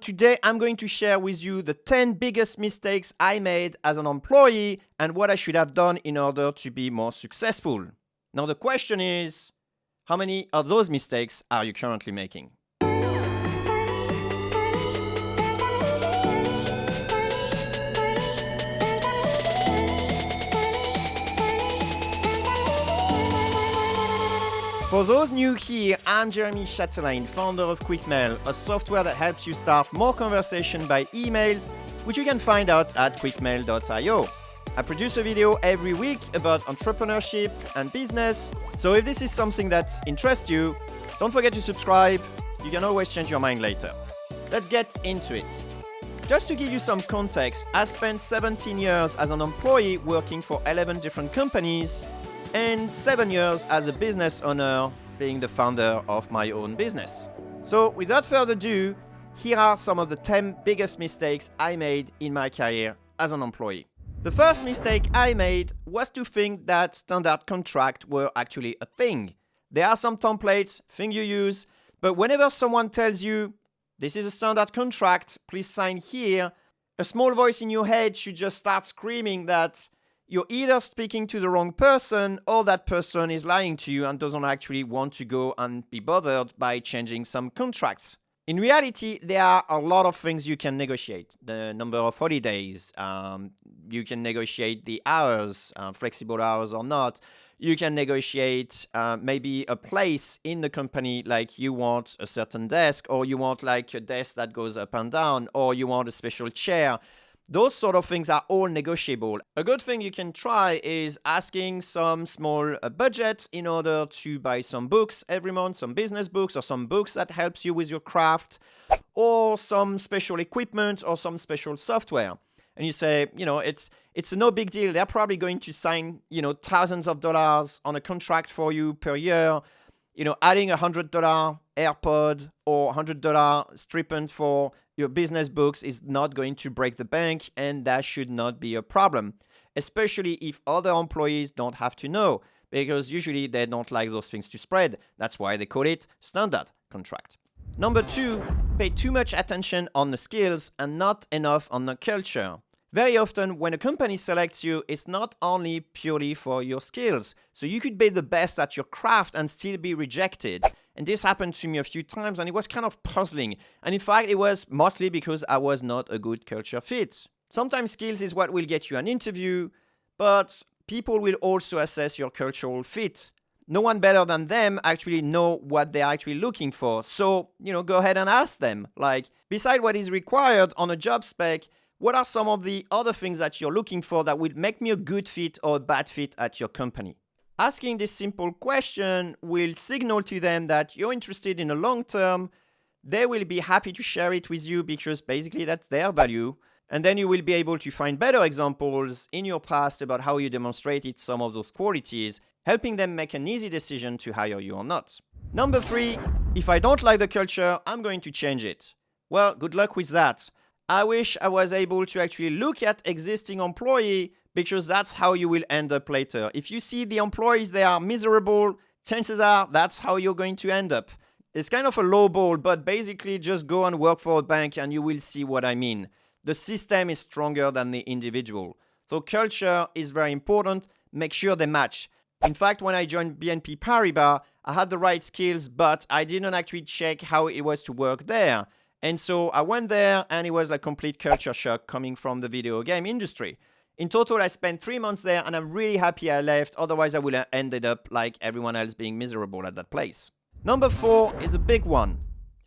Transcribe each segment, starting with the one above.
Today, I'm going to share with you the 10 biggest mistakes I made as an employee and what I should have done in order to be more successful. Now, the question is, how many of those mistakes are you currently making? For those new here, I'm Jeremy Chatelain, founder of Quickmail, a software that helps you start more conversation by emails, which you can find out at quickmail.io. I produce a video every week about entrepreneurship and business, so if this is something that interests you, don't forget to subscribe. You can always change your mind later. Let's get into it. Just to give you some context, I spent 17 years as an employee working for 11 different companies and 7 years as a business owner, being the founder of my own business. So without further ado, here are some of the 10 biggest mistakes I made in my career as an employee. The first mistake I made was to think that standard contracts were actually a thing. There are some templates, things you use, but whenever someone tells you, this is a standard contract, please sign here, a small voice in your head should just start screaming that you're either speaking to the wrong person or that person is lying to you and doesn't actually want to go and be bothered by changing some contracts. In reality, there are a lot of things you can negotiate. The number of holidays, you can negotiate the hours, flexible hours or not. You can negotiate maybe a place in the company, like you want a certain desk, or you want like a desk that goes up and down, or you want a special chair. Those sort of things are all negotiable. A good thing you can try is asking some small budget in order to buy some books every month, some business books or some books that helps you with your craft, or some special equipment or some special software. And you say, it's a no big deal. They're probably going to sign, thousands of dollars on a contract for you per year. Adding $100 AirPod or $100 stipend for your business books is not going to break the bank, and that should not be a problem, especially if other employees don't have to know, because usually they don't like those things to spread. That's why they call it standard contract. Number 2, pay too much attention on the skills and not enough on the culture. Very often, when a company selects you, it's not only purely for your skills. So you could be the best at your craft and still be rejected. And this happened to me a few times, and it was kind of puzzling. And in fact, it was mostly because I was not a good culture fit. Sometimes skills is what will get you an interview, but people will also assess your cultural fit. No one better than them actually know what they're actually looking for. So, go ahead and ask them. Like, beside what is required on a job spec, what are some of the other things that you're looking for that would make me a good fit or a bad fit at your company? Asking this simple question will signal to them that you're interested in the long term. They will be happy to share it with you because basically that's their value. And then you will be able to find better examples in your past about how you demonstrated some of those qualities, helping them make an easy decision to hire you or not. Number 3, if I don't like the culture, I'm going to change it. Well, good luck with that. I wish I was able to actually look at existing employee, because that's how you will end up later. If you see the employees, they are miserable, chances are that's how you're going to end up. It's kind of a low ball, but basically just go and work for a bank and you will see what I mean. The system is stronger than the individual. So culture is very important. Make sure they match. In fact, when I joined BNP Paribas, I had the right skills, but I didn't actually check how it was to work there. And so I went there and it was like complete culture shock coming from the video game industry. In total, I spent 3 months there and I'm really happy I left. Otherwise, I would have ended up like everyone else being miserable at that place. Number 4 is a big one.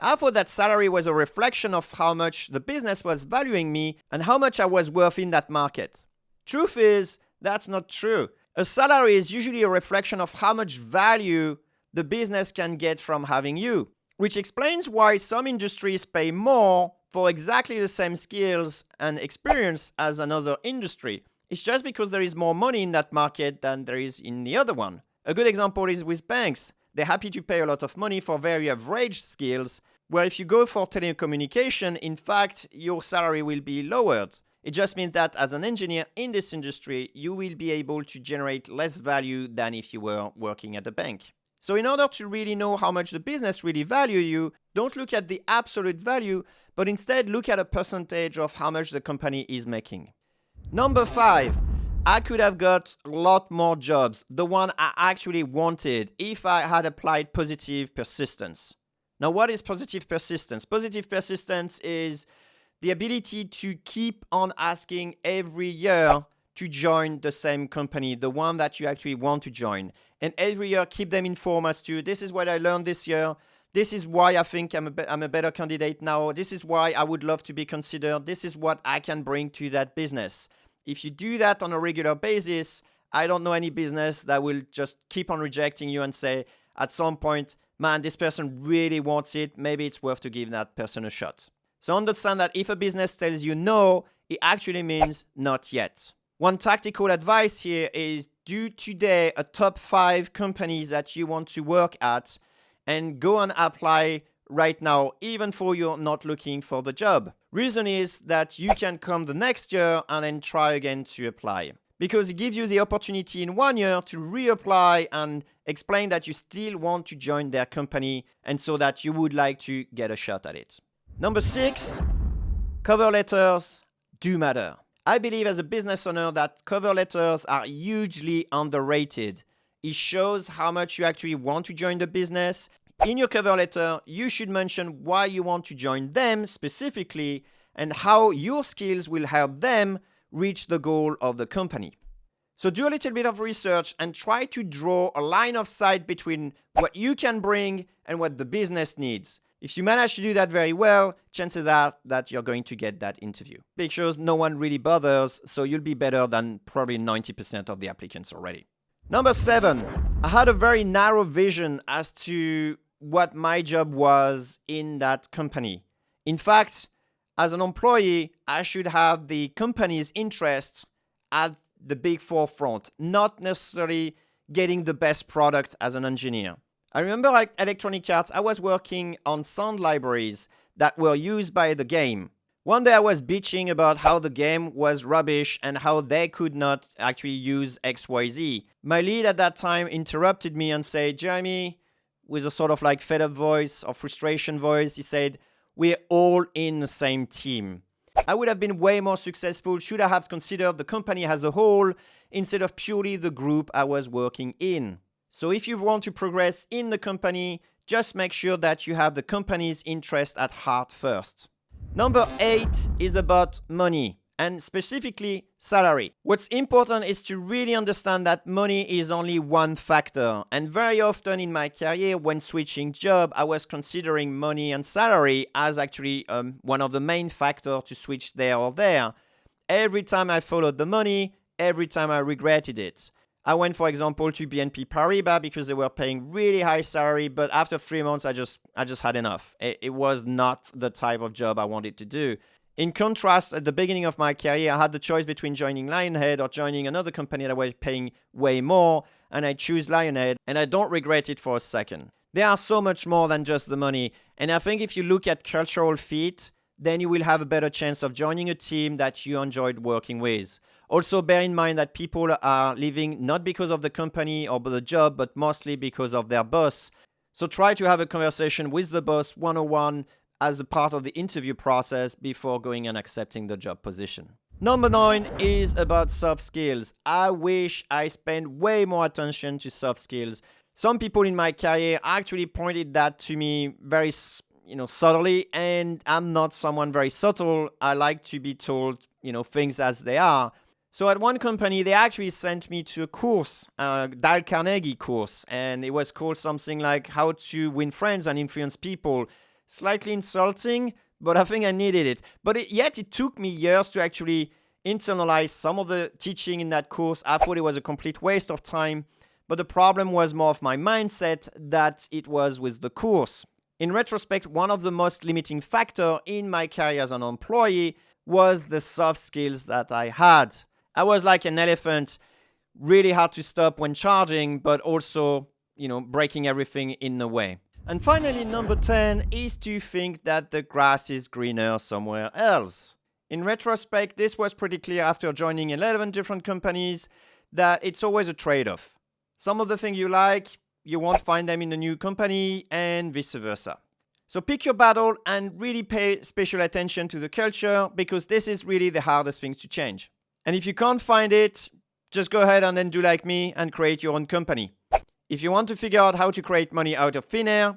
I thought that salary was a reflection of how much the business was valuing me and how much I was worth in that market. Truth is, that's not true. A salary is usually a reflection of how much value the business can get from having you, which explains why some industries pay more for exactly the same skills and experience as another industry. It's just because there is more money in that market than there is in the other one. A good example is with banks. They're happy to pay a lot of money for very average skills, where if you go for telecommunication, in fact, your salary will be lowered. It just means that as an engineer in this industry, you will be able to generate less value than if you were working at a bank. So in order to really know how much the business really value you, don't look at the absolute value, but instead look at a percentage of how much the company is making. Number 5, I could have got a lot more jobs, the one I actually wanted, if I had applied positive persistence. Now, what is positive persistence? Positive persistence is the ability to keep on asking every year to join the same company, the one that you actually want to join. And every year, keep them informed as to, this is what I learned this year. This is why I think I'm a better candidate now. This is why I would love to be considered. This is what I can bring to that business. If you do that on a regular basis, I don't know any business that will just keep on rejecting you and say, at some point, man, this person really wants it. Maybe it's worth to give that person a shot. So understand that if a business tells you no, it actually means not yet. One tactical advice here is do today a top 5 companies that you want to work at and go and apply right now, even for you're not looking for the job. Reason is that you can come the next year and then try again to apply. Because it gives you the opportunity in 1 year to reapply and explain that you still want to join their company and so that you would like to get a shot at it. Number 6, cover letters do matter. I believe as a business owner that cover letters are hugely underrated. It shows how much you actually want to join the business. In your cover letter, you should mention why you want to join them specifically and how your skills will help them reach the goal of the company. So do a little bit of research and try to draw a line of sight between what you can bring and what the business needs. If you manage to do that very well, chances are that you're going to get that interview. Because no one really bothers, so you'll be better than probably 90% of the applicants already. Number 7, I had a very narrow vision as to what my job was in that company. In fact, as an employee, I should have the company's interests at the big forefront, not necessarily getting the best product as an engineer. I remember at Electronic Arts, I was working on sound libraries that were used by the game. One day I was bitching about how the game was rubbish and how they could not actually use XYZ. My lead at that time interrupted me and said, Jeremy, with a sort of like fed up voice or frustration voice, he said, we're all in the same team. I would have been way more successful should I have considered the company as a whole instead of purely the group I was working in. So if you want to progress in the company, just make sure that you have the company's interest at heart first. Number 8 is about money, and specifically salary. What's important is to really understand that money is only one factor. And very often in my career, when switching job, I was considering money and salary as actually one of the main factors to switch there or there. Every time I followed the money, every time I regretted it. I went, for example, to BNP Paribas because they were paying really high salary, but after 3 months, I just had enough. It was not the type of job I wanted to do. In contrast, at the beginning of my career, I had the choice between joining Lionhead or joining another company that was paying way more, and I choose Lionhead, and I don't regret it for a second. There are so much more than just the money, and I think if you look at cultural fit, then you will have a better chance of joining a team that you enjoyed working with. Also, bear in mind that people are leaving not because of the company or the job, but mostly because of their boss. So try to have a conversation with the boss one-on-one as a part of the interview process before going and accepting the job position. Number 9 is about soft skills. I wish I spent way more attention to soft skills. Some people in my career actually pointed that to me very subtly, and I'm not someone very subtle. I like to be told, things as they are. So at one company, they actually sent me to a course, Dale Carnegie course, and it was called something like How to Win Friends and Influence People. Slightly insulting, but I think I needed it. But yet it took me years to actually internalize some of the teaching in that course. I thought it was a complete waste of time, but the problem was more of my mindset that it was with the course. In retrospect, one of the most limiting factors in my career as an employee was the soft skills that I had. I was like an elephant, really hard to stop when charging, but also, breaking everything in the way. And finally, number 10 is to think that the grass is greener somewhere else. In retrospect, this was pretty clear after joining 11 different companies that it's always a trade-off. Some of the things you like, you won't find them in a new company, and vice versa. So pick your battle and really pay special attention to the culture, because this is really the hardest things to change. And if you can't find it, just go ahead and then do like me and create your own company. If you want to figure out how to create money out of thin air,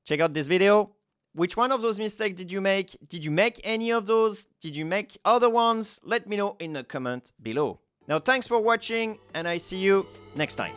check out this video. Which one of those mistakes did you make? Did you make any of those? Did you make other ones? Let me know in the comment below. Now, thanks for watching, and I see you next time.